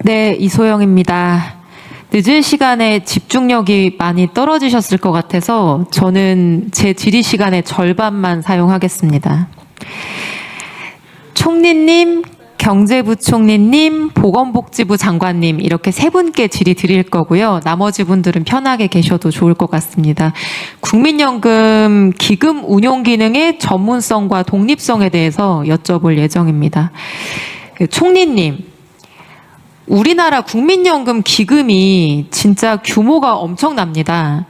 네, 이소영입니다. 늦은 시간에 집중력이 많이 떨어지셨을 것 같아서 저는 제 질의 시간의 절반만 사용하겠습니다. 총리님, 경제부총리님, 보건복지부 장관님 이렇게 세 분께 질의 드릴 거고요. 나머지 분들은 편하게 계셔도 좋을 것 같습니다. 국민연금 기금 운용 기능의 전문성과 독립성에 대해서 여쭤볼 예정입니다. 총리님, 우리나라 국민연금 기금이 진짜 규모가 엄청납니다.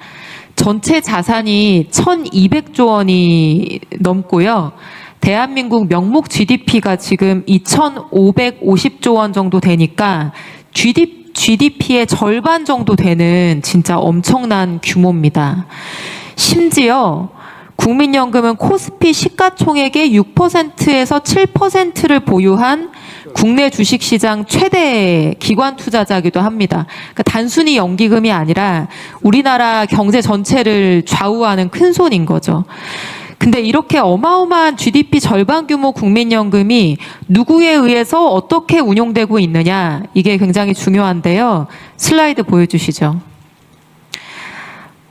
전체 자산이 1,200조 원이 넘고요. 대한민국 명목 GDP가 지금 2,550조 원 정도 되니까 GDP의 절반 정도 되는 진짜 엄청난 규모입니다. 심지어 국민연금은 코스피 시가총액의 6%에서 7%를 보유한 국내 주식시장 최대 기관 투자자이기도 합니다. 그러니까 단순히 연기금이 아니라 우리나라 경제 전체를 좌우하는 큰 손인 거죠. 근데 이렇게 어마어마한 GDP 절반 규모 국민연금이 누구에 의해서 어떻게 운용되고 있느냐, 이게 굉장히 중요한데요. 슬라이드 보여주시죠.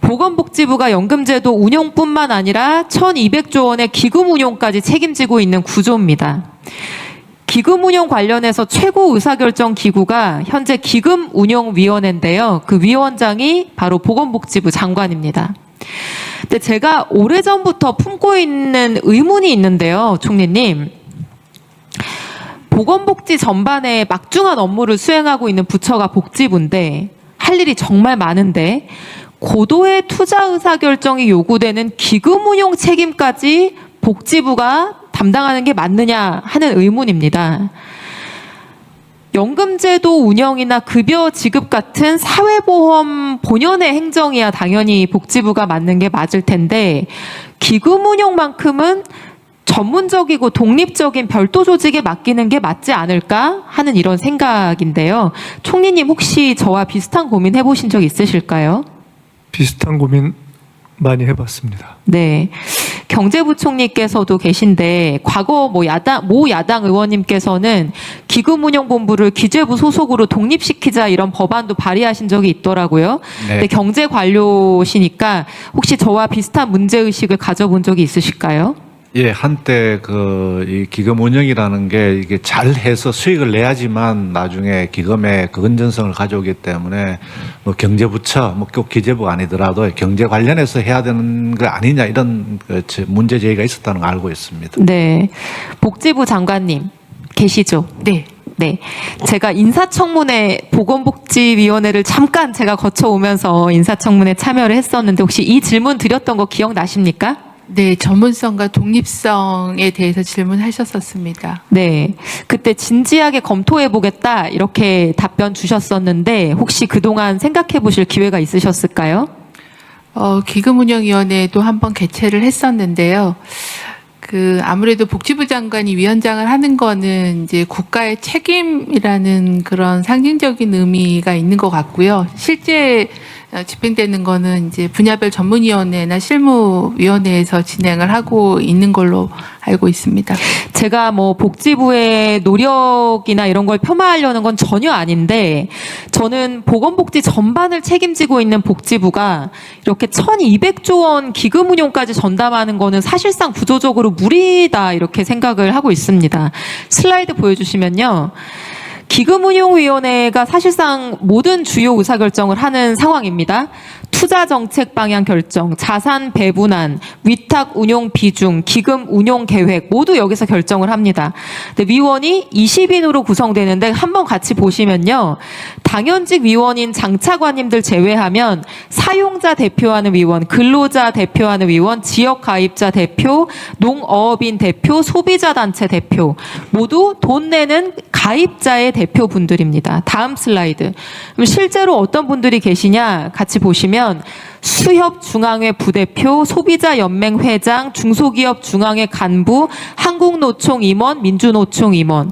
보건복지부가 연금제도 운용뿐만 아니라 1,200조 원의 기금 운용까지 책임지고 있는 구조입니다. 기금 운용 관련해서 최고 의사결정 기구가 현재 기금운용위원회인데요. 그 위원장이 바로 보건복지부 장관입니다. 근데 제가 오래전부터 품고 있는 의문이 있는데요, 총리님. 보건복지 전반에 막중한 업무를 수행하고 있는 부처가 복지부인데 할 일이 정말 많은데 고도의 투자 의사결정이 요구되는 기금운용 책임까지 복지부가 담당하는 게 맞느냐 하는 의문입니다. 연금제도 운영이나 급여 지급 같은 사회보험 본연의 행정이야 당연히 복지부가 맡는 게 맞을 텐데 기금 운용만큼은 전문적이고 독립적인 별도 조직에 맡기는 게 맞지 않을까 하는 이런 생각인데요. 총리님 혹시 저와 비슷한 고민 해보신 적 있으실까요? 비슷한 고민 많이 해봤습니다. 네. 경제부총리께서도 계신데 과거 모 야당 의원님께서는 기금운용본부를 기재부 소속으로 독립시키자 이런 법안도 발의하신 적이 있더라고요. 네. 근데 경제관료시니까 혹시 저와 비슷한 문제의식을 가져본 적이 있으실까요? 예, 한때 이 기금 운영이라는 게 이게 잘해서 수익을 내야지만 나중에 기금의 건전성을 가져오기 때문에 뭐 경제부처, 뭐 꼭 기재부가 아니더라도 경제 관련해서 해야 되는 거 아니냐 이런 문제 제기가 있었다는 걸 알고 있습니다. 네. 복지부 장관님 계시죠? 네. 네. 제가 인사청문회 보건복지위원회를 잠깐 제가 거쳐오면서 인사청문회 참여를 했었는데 혹시 이 질문 드렸던 거 기억나십니까? 네, 전문성과 독립성에 대해서 질문하셨었습니다. 네. 그때 진지하게 검토해보겠다 이렇게 답변 주셨었는데 혹시 그동안 생각해보실 기회가 있으셨을까요? 기금운용위원회도 한번 개최를 했었는데요. 아무래도 복지부 장관이 위원장을 하는 거는 이제 국가의 책임이라는 그런 상징적인 의미가 있는 것 같고요. 실제 집행되는 거는 이제 분야별 전문위원회나 실무위원회에서 진행을 하고 있는 걸로 알고 있습니다. 제가 뭐 복지부의 노력이나 이런 걸 폄하하려는 건 전혀 아닌데 저는 보건복지 전반을 책임지고 있는 복지부가 이렇게 1,200조 원 기금 운용까지 전담하는 거는 사실상 구조적으로 무리다 이렇게 생각을 하고 있습니다. 슬라이드 보여주시면요. 기금운용위원회가 사실상 모든 주요 의사결정을 하는 상황입니다. 투자 정책 방향 결정, 자산 배분안, 위탁 운용 비중, 기금 운용 계획 모두 여기서 결정을 합니다. 근데 위원이 20인으로 구성되는데 한번 같이 보시면요. 당연직 위원인 장차관님들 제외하면 사용자 대표하는 위원, 근로자 대표하는 위원, 지역 가입자 대표, 농어업인 대표, 소비자 단체 대표 모두 돈 내는 가입자의 대표분들입니다. 다음 슬라이드. 그럼 실제로 어떤 분들이 계시냐 같이 보시면 수협중앙회 부대표, 소비자연맹 회장, 중소기업 중앙회 간부, 한국노총 임원, 민주노총 임원.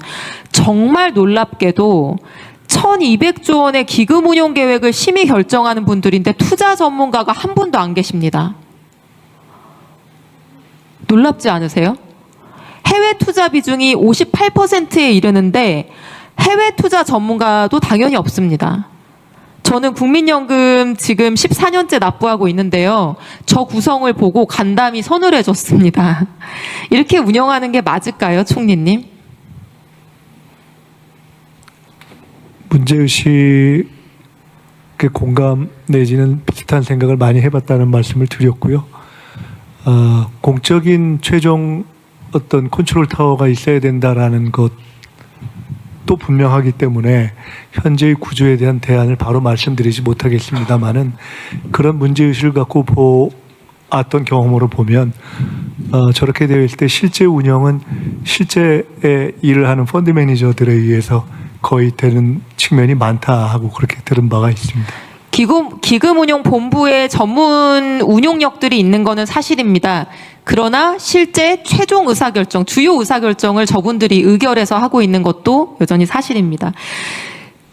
정말 놀랍게도 1,200조 원의 기금 운용 계획을 심의 결정하는 분들인데 투자 전문가가 한 분도 안 계십니다. 놀랍지 않으세요? 해외 투자 비중이 58%에 이르는데 해외 투자 전문가도 당연히 없습니다. 저는 국민연금 지금 14년째 납부하고 있는데요. 저 구성을 보고 간담이 선을 해줬습니다. 이렇게 운영하는 게 맞을까요, 총리님? 문제의식에 공감 내지는 비슷한 생각을 많이 해봤다는 말씀을 드렸고요. 공적인 최종 어떤 컨트롤 타워가 있어야 된다라는 것도 분명하기 때문에 현재의 구조에 대한 대안을 바로 말씀드리지 못하겠습니다만은 그런 문제의식을 갖고 보았던 경험으로 보면 저렇게 되어 있을 때 실제 운영은 실제의 일을 하는 펀드 매니저들에 의해서 거의 되는 측면이 많다 하고 그렇게 들은 바가 있습니다. 기금운용본부의 전문 운용력들이 있는 거는 사실입니다. 그러나 실제 최종 의사결정, 주요 의사결정을 저분들이 의결해서 하고 있는 것도 여전히 사실입니다.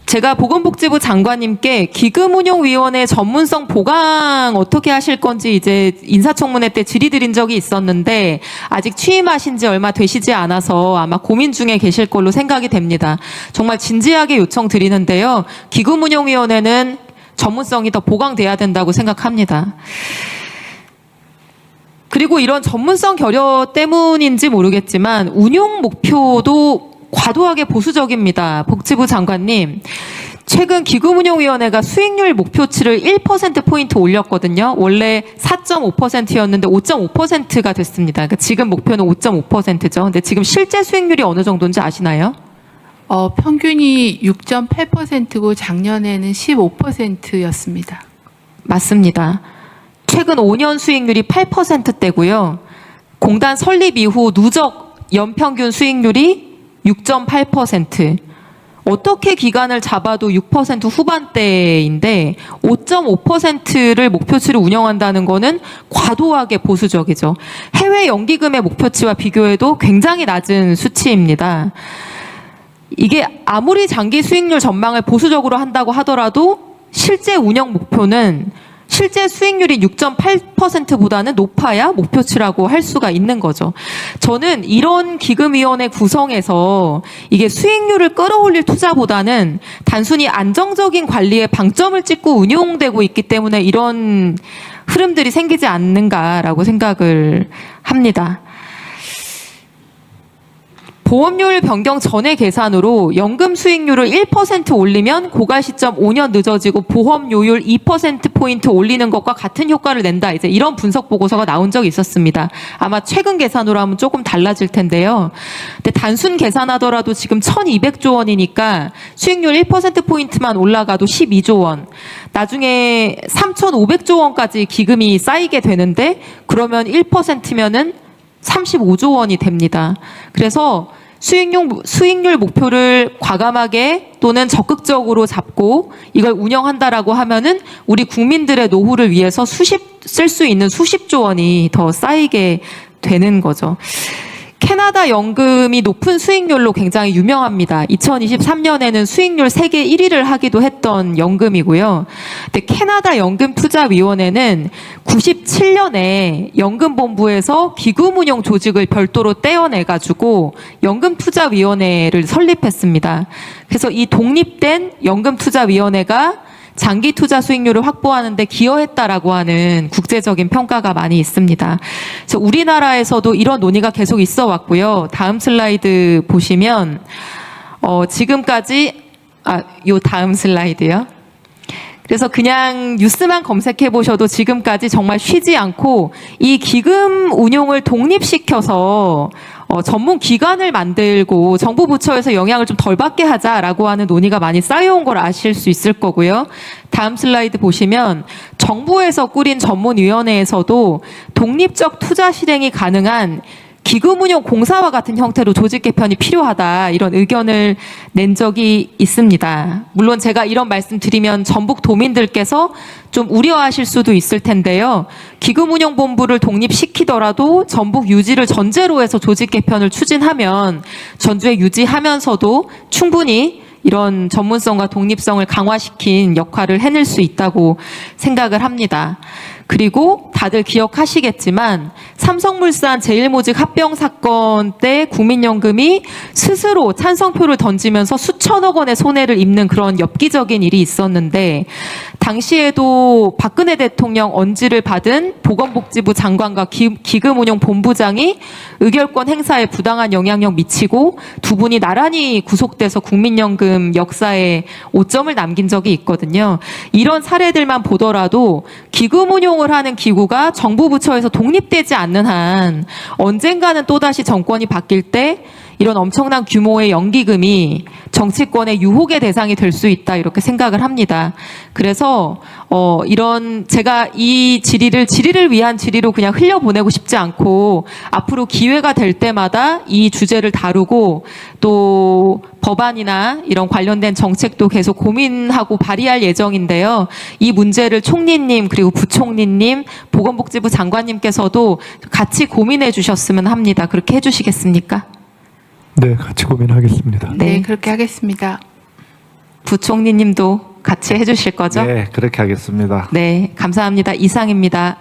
제가 보건복지부 장관님께 기금운용위원회 전문성 보강 어떻게 하실 건지 이제 인사청문회 때 질의드린 적이 있었는데 아직 취임하신 지 얼마 되시지 않아서 아마 고민 중에 계실 걸로 생각이 됩니다. 정말 진지하게 요청드리는데요. 기금운용위원회는 전문성이 더 보강돼야 된다고 생각합니다. 그리고 이런 전문성 결여 때문인지 모르겠지만 운용 목표도 과도하게 보수적입니다. 복지부 장관님, 최근 기금운용위원회가 수익률 목표치를 1%포인트 올렸거든요. 원래 4.5%였는데 5.5%가 됐습니다. 그러니까 지금 목표는 5.5%죠. 근데 지금 실제 수익률이 어느 정도인지 아시나요? 평균이 6.8%고 작년에는 15%였습니다. 맞습니다. 최근 5년 수익률이 8%대고요. 공단 설립 이후 누적 연평균 수익률이 6.8%. 어떻게 기간을 잡아도 6% 후반대인데 5.5%를 목표치로 운영한다는 거는 과도하게 보수적이죠. 해외 연기금의 목표치와 비교해도 굉장히 낮은 수치입니다. 이게 아무리 장기 수익률 전망을 보수적으로 한다고 하더라도 실제 운영 목표는 실제 수익률이 6.8%보다는 높아야 목표치라고 할 수가 있는 거죠. 저는 이런 기금위원회 구성에서 이게 수익률을 끌어올릴 투자보다는 단순히 안정적인 관리에 방점을 찍고 운용되고 있기 때문에 이런 흐름들이 생기지 않는가라고 생각을 합니다. 보험료율 변경 전의 계산으로 연금 수익률을 1% 올리면 고갈 시점 5년 늦어지고 보험료율 2%포인트 올리는 것과 같은 효과를 낸다. 이제 이런 분석 보고서가 나온 적이 있었습니다. 아마 최근 계산으로 하면 조금 달라질 텐데요. 근데 단순 계산하더라도 지금 1,200조 원이니까 수익률 1%포인트만 올라가도 12조 원. 나중에 3,500조 원까지 기금이 쌓이게 되는데 그러면 1%면은 35조 원이 됩니다. 그래서 수익률 목표를 과감하게 또는 적극적으로 잡고 이걸 운영한다라고 하면은 우리 국민들의 노후를 위해서 쓸 수 있는 수십조 원이 더 쌓이게 되는 거죠. 캐나다 연금이 높은 수익률로 굉장히 유명합니다. 2023년에는 수익률 세계 1위를 하기도 했던 연금이고요. 근데 캐나다 연금투자위원회는 97년에 연금본부에서 기금운용 조직을 별도로 떼어내가지고 연금투자위원회를 설립했습니다. 그래서 이 독립된 연금투자위원회가 장기 투자 수익률을 확보하는 데 기여했다라고 하는 국제적인 평가가 많이 있습니다. 그래서 우리나라에서도 이런 논의가 계속 있어 왔고요. 다음 슬라이드 보시면 지금까지 요 다음 슬라이드요. 그래서 그냥 뉴스만 검색해 보셔도 지금까지 정말 쉬지 않고 이 기금 운용을 독립시켜서 전문 기관을 만들고 정부 부처에서 영향을 좀 덜 받게 하자라고 하는 논의가 많이 쌓여온 걸 아실 수 있을 거고요. 다음 슬라이드 보시면 정부에서 꾸린 전문위원회에서도 독립적 투자 실행이 가능한 기금운용 공사와 같은 형태로 조직 개편이 필요하다 이런 의견을 낸 적이 있습니다. 물론 제가 이런 말씀 드리면 전북 도민들께서 좀 우려하실 수도 있을 텐데요. 기금운용본부를 독립시키더라도 전북 유지를 전제로 해서 조직 개편을 추진하면 전주에 유지하면서도 충분히 이런 전문성과 독립성을 강화시킨 역할을 해낼 수 있다고 생각을 합니다. 그리고 다들 기억하시겠지만 삼성물산 제일모직 합병 사건 때 국민연금이 스스로 찬성표를 던지면서 수천억 원의 손해를 입는 그런 엽기적인 일이 있었는데 당시에도 박근혜 대통령 언지를 받은 보건복지부 장관과 기금운용본부장이 의결권 행사에 부당한 영향력 미치고 두 분이 나란히 구속돼서 국민연금 역사에 오점을 남긴 적이 있거든요. 이런 사례들만 보더라도 기금운용을 하는 기구가 정부 부처에서 독립되지 않는 한 언젠가는 또다시 정권이 바뀔 때 이런 엄청난 규모의 연기금이 정치권의 유혹의 대상이 될 수 있다 이렇게 생각을 합니다. 그래서 이런 제가 이 질의를 위한 질의로 그냥 흘려보내고 싶지 않고 앞으로 기회가 될 때마다 이 주제를 다루고 또 법안이나 이런 관련된 정책도 계속 고민하고 발의할 예정인데요. 이 문제를 총리님 그리고 부총리님 보건복지부 장관님께서도 같이 고민해 주셨으면 합니다. 그렇게 해주시겠습니까? 네, 같이 고민하겠습니다. 네, 네. 그렇게 하겠습니다. 부총리님도 같이 해주실 거죠? 네, 그렇게 하겠습니다. 네, 감사합니다. 이상입니다.